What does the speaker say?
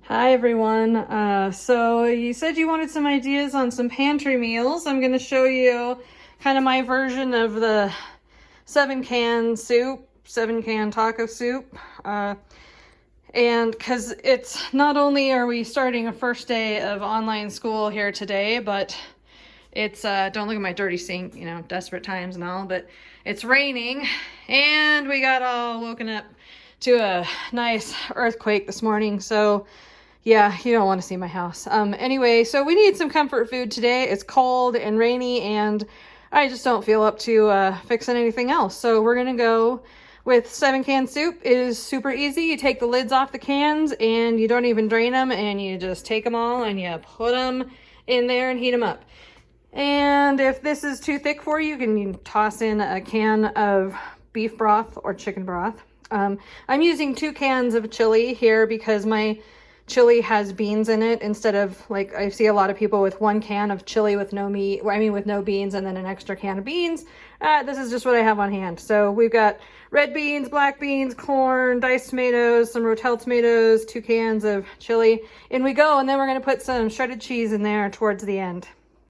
Hi everyone. So you said you wanted some ideas on some pantry meals. I'm going to show you kind of my version of the 7-can soup, 7-can taco soup. And because it's not only are we starting a first day of online school here today, but it's, don't look at my dirty sink, you know, desperate times and all, but it's raining and we got all woken up to a nice earthquake this morning. So yeah, you don't want to see my house. Anyway, so we need some comfort food today. It's cold and rainy and I just don't feel up to fixing anything else. So we're gonna go with 7-can soup. It is super easy. You take the lids off the cans and you don't even drain them, and you just take them all and you put them in there and heat them up. And if this is too thick for you, you can toss in a can of beef broth or chicken broth. I'm using 2 cans of chili here because my chili has beans in it instead of, like, I see a lot of people with 1 can of chili with no meat, with no beans, and then an extra can of beans. This is just what I have on hand. So we've got red beans, black beans, corn, diced tomatoes, some Rotel tomatoes, 2 cans of chili. In we go, and then we're going to put some shredded cheese in there towards the end.